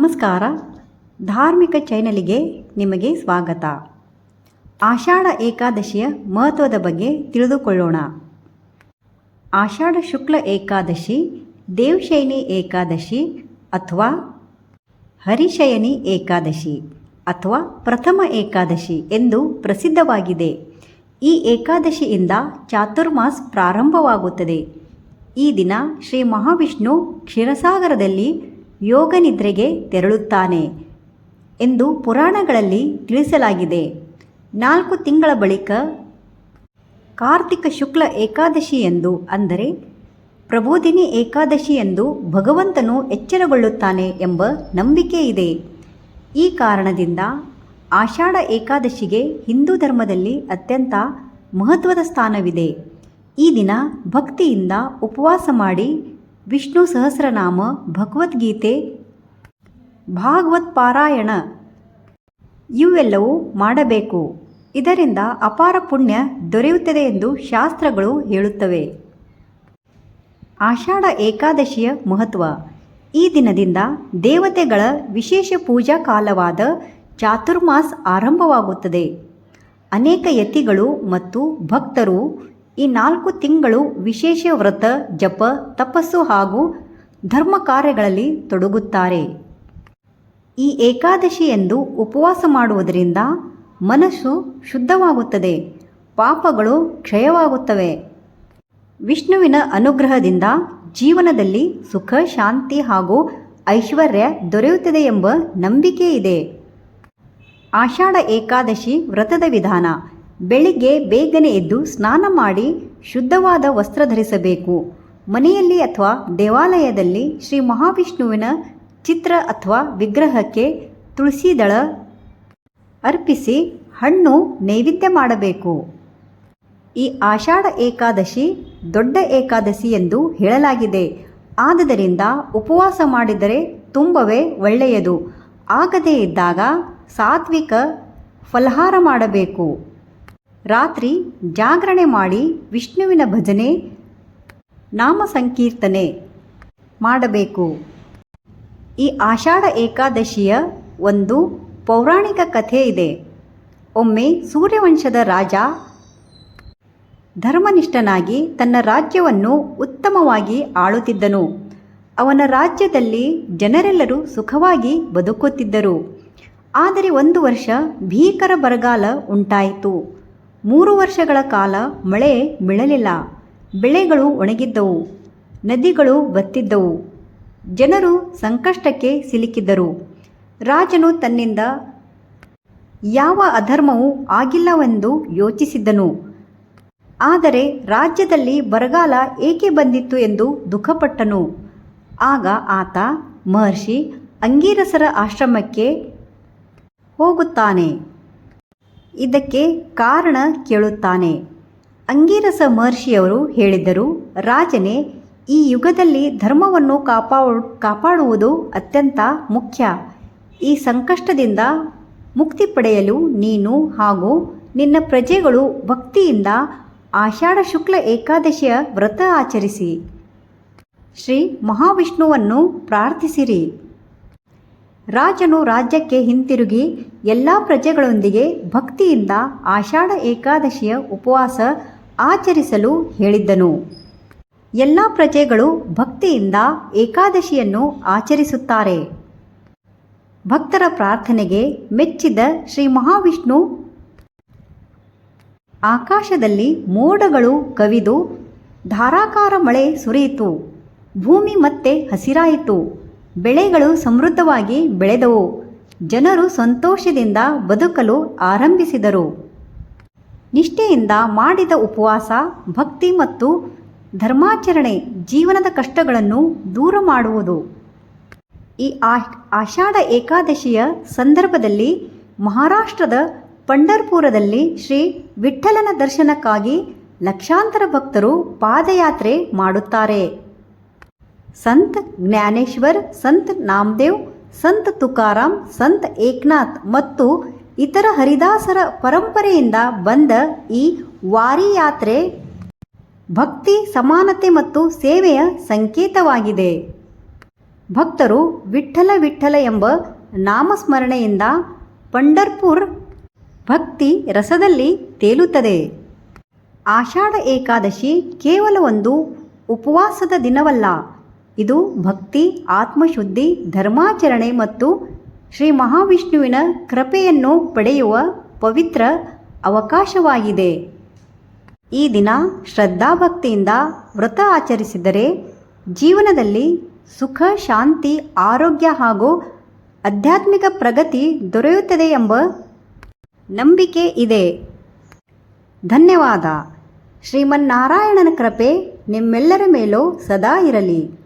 ನಮಸ್ಕಾರ. ಧಾರ್ಮಿಕ ಚಾನೆಲ್ಗೆ ನಿಮಗೆ ಸ್ವಾಗತ. ಆಷಾಢ ಏಕಾದಶಿಯ ಮಹತ್ವದ ಬಗ್ಗೆ ತಿಳಿದುಕೊಳ್ಳೋಣ. ಆಷಾಢ ಶುಕ್ಲ ಏಕಾದಶಿ, ದೇವಶಯನಿ ಏಕಾದಶಿ ಅಥವಾ ಹರಿಶಯನಿ ಏಕಾದಶಿ ಅಥವಾ ಪ್ರಥಮ ಏಕಾದಶಿ ಎಂದು ಪ್ರಸಿದ್ಧವಾಗಿದೆ. ಈ ಏಕಾದಶಿಯಿಂದ ಚಾತುರ್ಮಾಸ್ ಪ್ರಾರಂಭವಾಗುತ್ತದೆ. ಈ ದಿನ ಶ್ರೀ ಮಹಾವಿಷ್ಣು ಕ್ಷೀರಸಾಗರದಲ್ಲಿ ಯೋಗನಿದ್ರೆಗೆ ತೆರಳುತ್ತಾನೆ ಎಂದು ಪುರಾಣಗಳಲ್ಲಿ ತಿಳಿಸಲಾಗಿದೆ. 4 ತಿಂಗಳ ಬಳಿಕ ಕಾರ್ತಿಕ ಶುಕ್ಲ ಏಕಾದಶಿ ಎಂದು, ಅಂದರೆ ಪ್ರಬೋಧಿನಿ ಏಕಾದಶಿ ಎಂದು ಭಗವಂತನು ಎಚ್ಚರಗೊಳ್ಳುತ್ತಾನೆ ಎಂಬ ನಂಬಿಕೆ ಇದೆ. ಈ ಕಾರಣದಿಂದ ಆಷಾಢ ಏಕಾದಶಿಗೆ ಹಿಂದೂ ಧರ್ಮದಲ್ಲಿ ಅತ್ಯಂತ ಮಹತ್ವದ ಸ್ಥಾನವಿದೆ. ಈ ದಿನ ಭಕ್ತಿಯಿಂದ ಉಪವಾಸ ಮಾಡಿ ವಿಷ್ಣು ಸಹಸ್ರನಾಮ, ಭಗವದ್ಗೀತೆ, ಭಾಗವತ್ ಪಾರಾಯಣ ಇವೆಲ್ಲವೂ ಮಾಡಬೇಕು. ಇದರಿಂದ ಅಪಾರ ಪುಣ್ಯ ದೊರೆಯುತ್ತದೆ ಎಂದು ಶಾಸ್ತ್ರಗಳು ಹೇಳುತ್ತವೆ. ಆಷಾಢ ಏಕಾದಶಿಯ ಮಹತ್ವ. ಈ ದಿನದಿಂದ ದೇವತೆಗಳ ವಿಶೇಷ ಪೂಜಾ ಕಾಲವಾದ ಚಾತುರ್ಮಾಸ್ ಆರಂಭವಾಗುತ್ತದೆ. ಅನೇಕ ಯತಿಗಳು ಮತ್ತು ಭಕ್ತರು ಈ 4 ತಿಂಗಳು ವಿಶೇಷ ವ್ರತ, ಜಪ, ತಪಸ್ಸು ಹಾಗೂ ಧರ್ಮ ಕಾರ್ಯಗಳಲ್ಲಿ ತೊಡಗುತ್ತಾರೆ. ಈ ಏಕಾದಶಿಯಂದು ಉಪವಾಸ ಮಾಡುವುದರಿಂದ ಮನಸ್ಸು ಶುದ್ಧವಾಗುತ್ತದೆ, ಪಾಪಗಳು ಕ್ಷಯವಾಗುತ್ತವೆ. ವಿಷ್ಣುವಿನ ಅನುಗ್ರಹದಿಂದ ಜೀವನದಲ್ಲಿ ಸುಖ, ಶಾಂತಿ ಹಾಗೂ ಐಶ್ವರ್ಯ ದೊರೆಯುತ್ತದೆ ಎಂಬ ನಂಬಿಕೆ ಇದೆ. ಆಷಾಢ ಏಕಾದಶಿ ವ್ರತದ ವಿಧಾನ. ಬೆಳಿಗ್ಗೆ ಬೇಗನೆ ಎದ್ದು ಸ್ನಾನ ಮಾಡಿ ಶುದ್ಧವಾದ ವಸ್ತ್ರ ಧರಿಸಬೇಕು. ಮನೆಯಲ್ಲಿ ಅಥವಾ ದೇವಾಲಯದಲ್ಲಿ ಶ್ರೀ ಮಹಾವಿಷ್ಣುವಿನ ಚಿತ್ರ ಅಥವಾ ವಿಗ್ರಹಕ್ಕೆ ತುಳಸಿ ದಳ ಅರ್ಪಿಸಿ ಹಣ್ಣು ನೈವೇದ್ಯ ಮಾಡಬೇಕು. ಈ ಆಷಾಢ ಏಕಾದಶಿ ದೊಡ್ಡ ಏಕಾದಶಿ ಎಂದು ಹೇಳಲಾಗಿದೆ. ಆದ್ದರಿಂದ ಉಪವಾಸ ಮಾಡಿದರೆ ತುಂಬವೇ ಒಳ್ಳೆಯದು. ಆಗದೇ ಇದ್ದಾಗ ಸಾತ್ವಿಕ ಫಲಹಾರ ಮಾಡಬೇಕು. ರಾತ್ರಿ ಜಾಗರಣೆ ಮಾಡಿ ವಿಷ್ಣುವಿನ ಭಜನೆ, ನಾಮ ಸಂಕೀರ್ತನೆ ಮಾಡಬೇಕು. ಈ ಆಷಾಢ ಏಕಾದಶಿಯ ಒಂದು ಪೌರಾಣಿಕ ಕಥೆ ಇದೆ. ಒಮ್ಮೆ ಸೂರ್ಯವಂಶದ ರಾಜ ಧರ್ಮನಿಷ್ಠನಾಗಿ ತನ್ನ ರಾಜ್ಯವನ್ನು ಉತ್ತಮವಾಗಿ ಆಳುತ್ತಿದ್ದನು. ಅವನ ರಾಜ್ಯದಲ್ಲಿ ಜನರೆಲ್ಲರೂ ಸುಖವಾಗಿ ಬದುಕುತ್ತಿದ್ದರು. ಆದರೆ ಒಂದು ವರ್ಷ ಭೀಕರ ಬರಗಾಲ ಉಂಟಾಯಿತು. 3 ವರ್ಷಗಳ ಕಾಲ ಮಳೆ ಬೀಳಲಿಲ್ಲ. ಬೆಳೆಗಳು ಒಣಗಿದ್ದವು, ನದಿಗಳು ಬತ್ತಿದ್ದವು. ಜನರು ಸಂಕಷ್ಟಕ್ಕೆ ಸಿಲುಕಿದ್ದರು. ರಾಜನು ತನ್ನಿಂದ ಯಾವ ಅಧರ್ಮವೂ ಆಗಿಲ್ಲವೆಂದು ಯೋಚಿಸಿದ್ದನು. ಆದರೆ ರಾಜ್ಯದಲ್ಲಿ ಬರಗಾಲ ಏಕೆ ಬಂದಿತ್ತು ಎಂದು ದುಃಖಪಟ್ಟನು. ಆಗ ಆತ ಮಹರ್ಷಿ ಅಂಗೀರಸರ ಆಶ್ರಮಕ್ಕೆ ಹೋಗುತ್ತಾನೆ. ಇದಕ್ಕೆ ಕಾರಣ ಕೇಳುತ್ತಾನೆ. ಅಂಗೀರಸ ಮಹರ್ಷಿಯವರು ಹೇಳಿದರು, ರಾಜನೇ, ಈ ಯುಗದಲ್ಲಿ ಧರ್ಮವನ್ನು ಕಾಪಾಡುವುದು ಅತ್ಯಂತ ಮುಖ್ಯ. ಈ ಸಂಕಷ್ಟದಿಂದ ಮುಕ್ತಿ ಪಡೆಯಲು ನೀನು ಹಾಗೂ ನಿನ್ನ ಪ್ರಜೆಗಳು ಭಕ್ತಿಯಿಂದ ಆಷಾಢ ಶುಕ್ಲ ಏಕಾದಶಿಯ ವ್ರತ ಆಚರಿಸಿ ಶ್ರೀ ಮಹಾವಿಷ್ಣುವನ್ನು ಪ್ರಾರ್ಥಿಸಿರಿ. ರಾಜನು ರಾಜ್ಯಕ್ಕೆ ಹಿಂತಿರುಗಿ ಎಲ್ಲ ಪ್ರಜೆಗಳೊಂದಿಗೆ ಭಕ್ತಿಯಿಂದ ಆಷಾಢ ಏಕಾದಶಿಯ ಉಪವಾಸ ಆಚರಿಸಲು ಹೇಳಿದ್ದನು. ಎಲ್ಲ ಪ್ರಜೆಗಳು ಭಕ್ತಿಯಿಂದ ಏಕಾದಶಿಯನ್ನು ಆಚರಿಸುತ್ತಾರೆ. ಭಕ್ತರ ಪ್ರಾರ್ಥನೆಗೆ ಮೆಚ್ಚಿದ ಶ್ರೀ ಮಹಾವಿಷ್ಣು ಆಕಾಶದಲ್ಲಿ ಮೋಡಗಳು ಕವಿದು ಧಾರಾಕಾರ ಮಳೆ ಸುರಿಯಿತು. ಭೂಮಿ ಮತ್ತೆ ಹಸಿರಾಯಿತು. ಬೆಳೆಗಳು ಸಮೃದ್ಧವಾಗಿ ಬೆಳೆದವು. ಜನರು ಸಂತೋಷದಿಂದ ಬದುಕಲು ಆರಂಭಿಸಿದರು. ನಿಷ್ಠೆಯಿಂದ ಮಾಡಿದ ಉಪವಾಸ, ಭಕ್ತಿ ಮತ್ತು ಧರ್ಮಾಚರಣೆ ಜೀವನದ ಕಷ್ಟಗಳನ್ನು ದೂರ ಮಾಡುವುದು. ಈ ಆಷಾಢ ಏಕಾದಶಿಯ ಸಂದರ್ಭದಲ್ಲಿ ಮಹಾರಾಷ್ಟ್ರದ ಪಂಢರ್ಪುರದಲ್ಲಿ ಶ್ರೀ ವಿಠ್ಠಲನ ದರ್ಶನಕ್ಕಾಗಿ ಲಕ್ಷಾಂತರ ಭಕ್ತರು ಪಾದಯಾತ್ರೆ ಮಾಡುತ್ತಾರೆ. ಸಂತ್ ಜ್ಞಾನೇಶ್ವರ್, ಸಂತ್ ನಾಮದೇವ್, ಸಂತ್ ತುಕಾರಾಮ್, ಸಂತ್ ಏಕನಾಥ್ ಮತ್ತು ಇತರ ಹರಿದಾಸರ ಪರಂಪರೆಯಿಂದ ಬಂದ ಈ ವಾರಿ ಯಾತ್ರೆ ಭಕ್ತಿ, ಸಮಾನತೆ ಮತ್ತು ಸೇವೆಯ ಸಂಕೇತವಾಗಿದೆ. ಭಕ್ತರು ವಿಠ್ಠಲ ವಿಠ್ಠಲ ಎಂಬ ನಾಮಸ್ಮರಣೆಯಿಂದ ಪಂಢರ್ಪುರ್ ಭಕ್ತಿ ರಸದಲ್ಲಿ ತೇಲುತ್ತದೆ. ಆಷಾಢ ಏಕಾದಶಿ ಕೇವಲ ಒಂದು ಉಪವಾಸದ ದಿನವಲ್ಲ, ಇದು ಭಕ್ತಿ, ಆತ್ಮಶುದ್ಧಿ, ಧರ್ಮಾಚರಣೆ ಮತ್ತು ಶ್ರೀ ಮಹಾವಿಷ್ಣುವಿನ ಕೃಪೆಯನ್ನು ಪಡೆಯುವ ಪವಿತ್ರ ಅವಕಾಶವಾಗಿದೆ. ಈ ದಿನ ಶ್ರದ್ಧಾಭಕ್ತಿಯಿಂದ ವ್ರತ ಆಚರಿಸಿದರೆ ಜೀವನದಲ್ಲಿ ಸುಖ, ಶಾಂತಿ, ಆರೋಗ್ಯ ಹಾಗೂ ಆಧ್ಯಾತ್ಮಿಕ ಪ್ರಗತಿ ದೊರೆಯುತ್ತದೆ ಎಂಬ ನಂಬಿಕೆ ಇದೆ. ಧನ್ಯವಾದ. ಶ್ರೀಮನ್ನಾರಾಯಣನ ಕೃಪೆ ನಿಮ್ಮೆಲ್ಲರ ಮೇಲೂ ಸದಾ ಇರಲಿ.